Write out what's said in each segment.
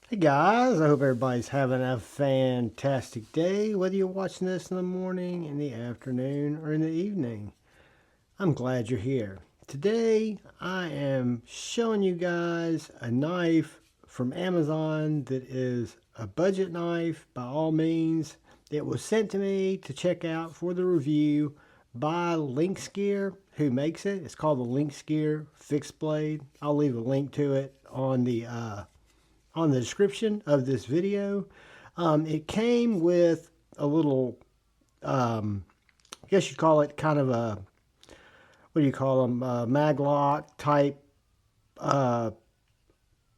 Hey guys, I hope everybody's having a fantastic day, whether you're watching this in the morning, in the afternoon, or in the evening. I'm glad you're here. Today, I am showing you guys a knife from Amazon that is a budget knife by all means. It was sent to me to check out for the review by Lynxgear, who makes it. It's called the Lynxgear Fixed Blade. I'll leave a link to it on the description of this video. It came with a little, I guess you'd call it kind of a, what do you call them, maglock type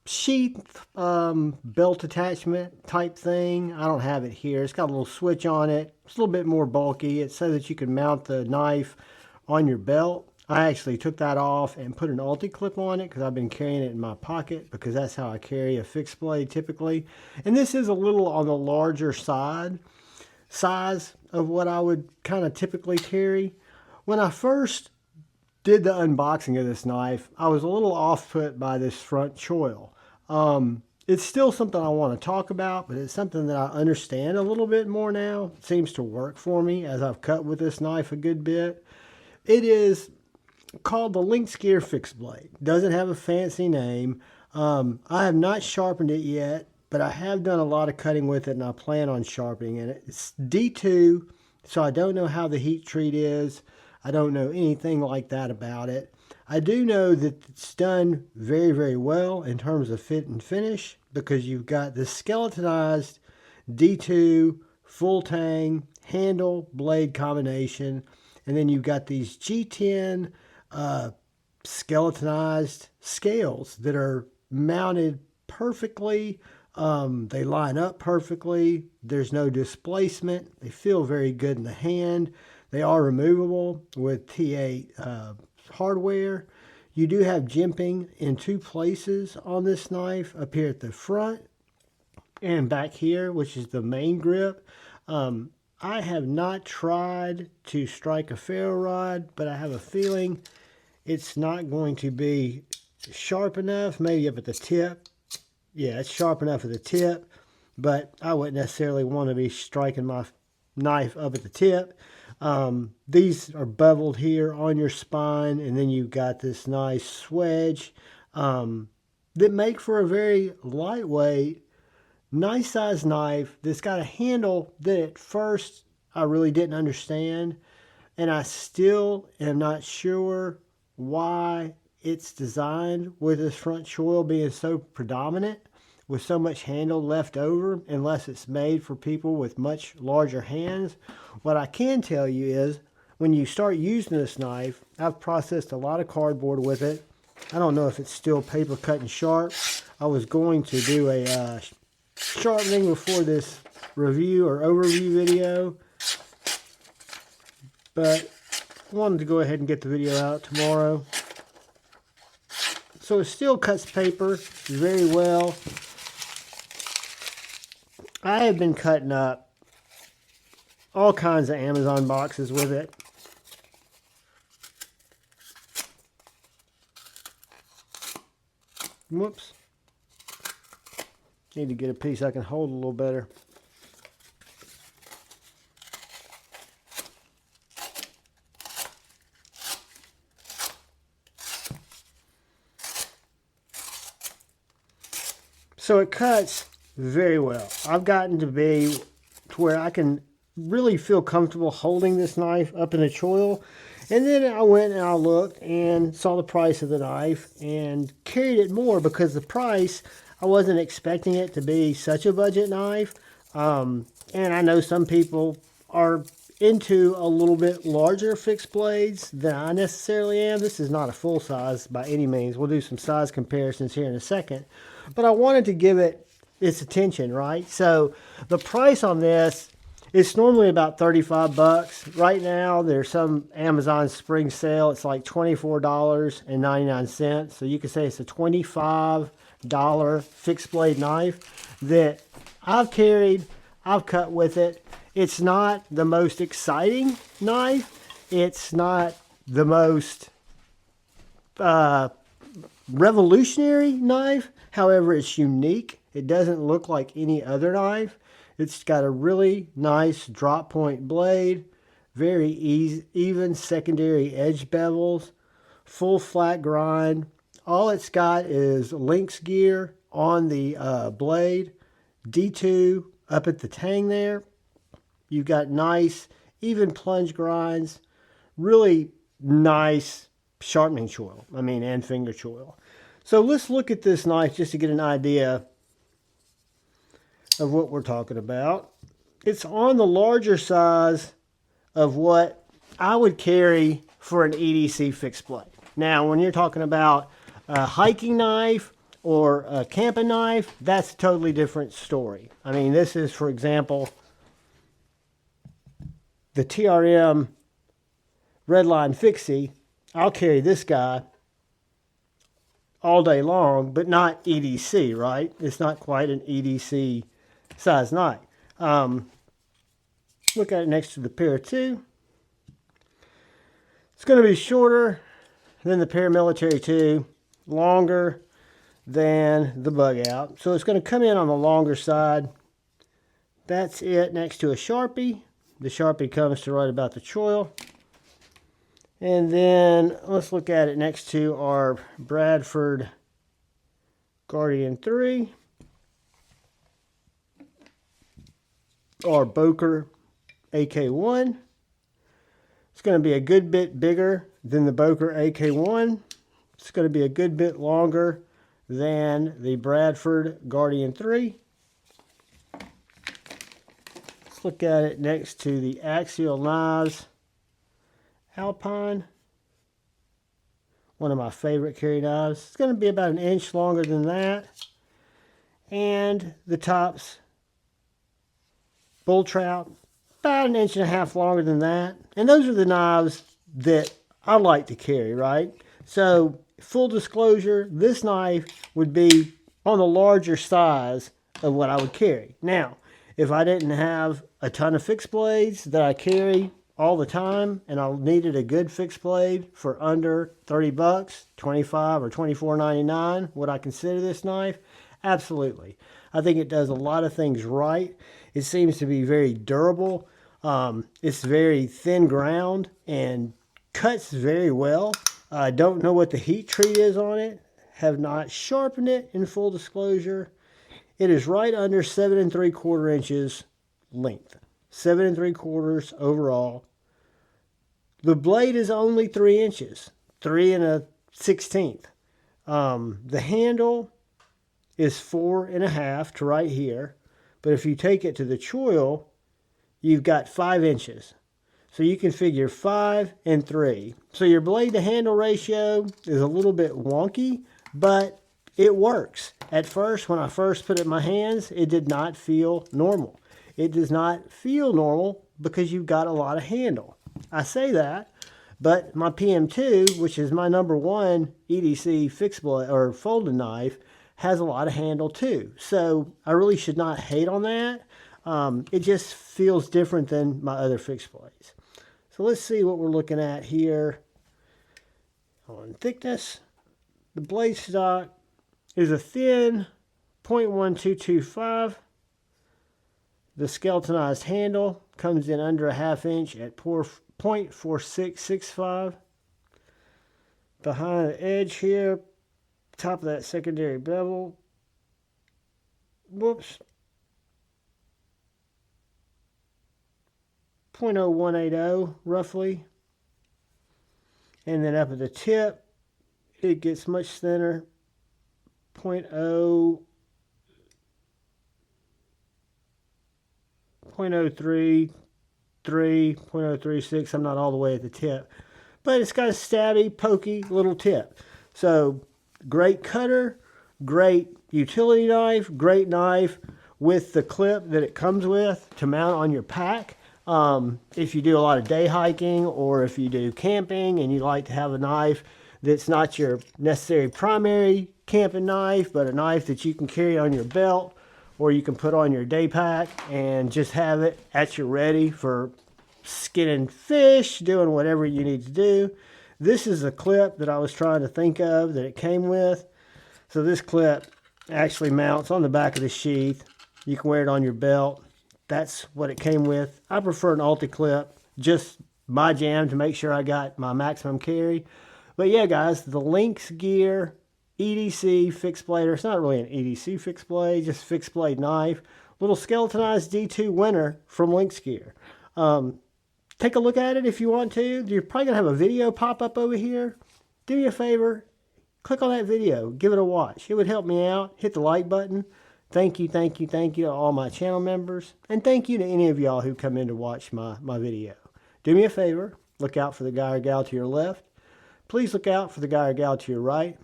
sheath belt attachment type thing. I don't have it here. It's got a little switch on it. It's a little bit more bulky. It's so that you can mount the knife on your belt. I actually took that off and put an ulti clip on it because I've been carrying it in my pocket because that's how I carry a fixed blade typically. And this is a little on the larger size of what I would kind of typically carry. When I first did the unboxing of this knife, I was a little off put by this front choil. It's still something I want to talk about, but it's something that I understand a little bit more now. It seems to work for me as I've cut with this knife a good bit. It is called the Lynxgear Fixed Blade. Doesn't have a fancy name. I have not sharpened it yet, but I have done a lot of cutting with it and I plan on sharpening it. It's D2, so I don't know how the heat treat is. I don't know anything like that about it. I do know that it's done very, very well in terms of fit and finish because you've got the skeletonized D2 full tang handle blade combination, and then you've got these G10 skeletonized scales that are mounted perfectly. They line up perfectly. There's no displacement. They feel very good in the hand. They are removable with T8 hardware. You do have jimping in two places on this knife, up here at the front and back here, which is the main grip. I have not tried to strike a ferro rod, but I have a feeling it's not going to be sharp enough, maybe up at the tip. Yeah, it's sharp enough at the tip, but I wouldn't necessarily want to be striking my knife up at the tip. These are beveled here on your spine, and then you've got this nice swedge that make for a very lightweight, nice size knife that's got a handle that at first I really didn't understand, and I still am not sure why it's designed with this front choil being so predominant with so much handle left over, unless it's made for people with much larger hands. What I can tell you is when you start using this knife, I've processed a lot of cardboard with it. I don't know if it's still paper cut and sharp. I was going to do a sharpening before this review or overview video, but I wanted to go ahead and get the video out tomorrow. So it still cuts paper very well. I have been cutting up all kinds of Amazon boxes with it. Whoops. Need to get a piece I can hold a little better. So it cuts very well. I've gotten to be to where I can really feel comfortable holding this knife up in the choil. And then I went and I looked and saw the price of the knife and carried it more because the price, I wasn't expecting it to be such a budget knife. And I know some people are into a little bit larger fixed blades than I necessarily am. This is not a full size by any means. We'll do some size comparisons here in a second. But I wanted to give it its attention, right? So the price on this, it's normally about 35 bucks. Right now, there's some Amazon spring sale. It's like $24.99. So you could say it's a $25 fixed blade knife that I've carried, I've cut with it. It's not the most exciting knife. It's not the most revolutionary knife. However, it's unique It doesn't look like any other knife. It's got a really nice drop point blade, very easy, even secondary edge bevels, full flat grind. All it's got is Lynxgear on the blade, D2 up at the tang there. You've got nice, even plunge grinds, really nice sharpening choil, and finger choil. So let's look at this knife just to get an idea of what we're talking about. It's on the larger size of what I would carry for an EDC fixed blade. Now, when you're talking about a hiking knife or a camping knife, that's a totally different story. This is, for example, the TRM Redline Fixie. I'll carry this guy all day long, but not EDC, right? It's not quite an EDC size knife. Look at it next to the Para 2. It's going to be shorter than the Paramilitary 2, longer than the Bug Out. So it's going to come in on the longer side. That's it next to a Sharpie. The Sharpie comes to right about the choil. And then let's look at it next to our Bradford Guardian 3. Our Boker AK1. It's going to be a good bit bigger than the Boker AK1. It's going to be a good bit longer than the Bradford Guardian 3. Let's look at it next to the Axial Knives Alpine. One of my favorite carry knives. It's going to be about an inch longer than that. And the Tops Bull Trout, about an inch and a half longer than that. And those are the knives that I like to carry, right? So, full disclosure, this knife would be on the larger size of what I would carry. Now, if I didn't have a ton of fixed blades that I carry all the time, and I needed a good fixed blade for under 30 bucks, 25 or $24.99, would I consider this knife? Absolutely. I think it does a lot of things right. It seems to be very durable. It's very thin ground and cuts very well. I don't know what the heat treat is on it. Have not sharpened it, in full disclosure. It is right under 7 3/4 inches length. 7 3/4 overall. The blade is only 3 inches, 3 1/16. The handle is 4 1/2 to right here, but if you take it to the choil, you've got 5 inches. So you can figure 5 and 3. So your blade to handle ratio is a little bit wonky, but it works. At first, when I first put it in my hands, it did not feel normal. It does not feel normal because you've got a lot of handle. I say that, but my PM2, which is my #1 EDC fixed blade or folding knife, has a lot of handle too. So I really should not hate on that. It just feels different than my other fixed blades. So let's see what we're looking at here on thickness. The blade stock is a thin 0.1225. The skeletonized handle comes in under a 1/2 inch at 0.4665. Behind the edge here, top of that secondary bevel, whoops, 0.0180 roughly. And then up at the tip, it gets much thinner, 0.033, 0.036. I'm not all the way at the tip, but it's got a stabby, pokey little tip. So great cutter, great utility knife, great knife with the clip that it comes with to mount on your pack. If you do a lot of day hiking or if you do camping and you like to have a knife that's not your necessary primary camping knife, but a knife that you can carry on your belt or you can put on your day pack and just have it at your ready for skinning fish, doing whatever you need to do. This is a clip that I was trying to think of that it came with. So this clip actually mounts on the back of the sheath. You can wear it on your belt. That's what it came with. I prefer an ulti-clip, just my jam, to make sure I got my maximum carry. But yeah, guys, the Lynxgear EDC fixed blade, or it's not really an EDC fixed blade, just fixed blade knife. Little skeletonized D2 winner from Lynxgear. Take a look at it if you want to. You're probably going to have a video pop up over here. Do me a favor, click on that video, give it a watch. It would help me out. Hit the like button. Thank you, thank you, thank you to all my channel members. And thank you to any of y'all who come in to watch my video. Do me a favor, look out for the guy or gal to your left. Please look out for the guy or gal to your right.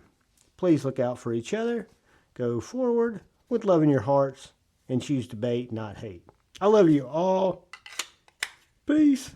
Please look out for each other. Go forward with love in your hearts and choose debate, not hate. I love you all. Peace.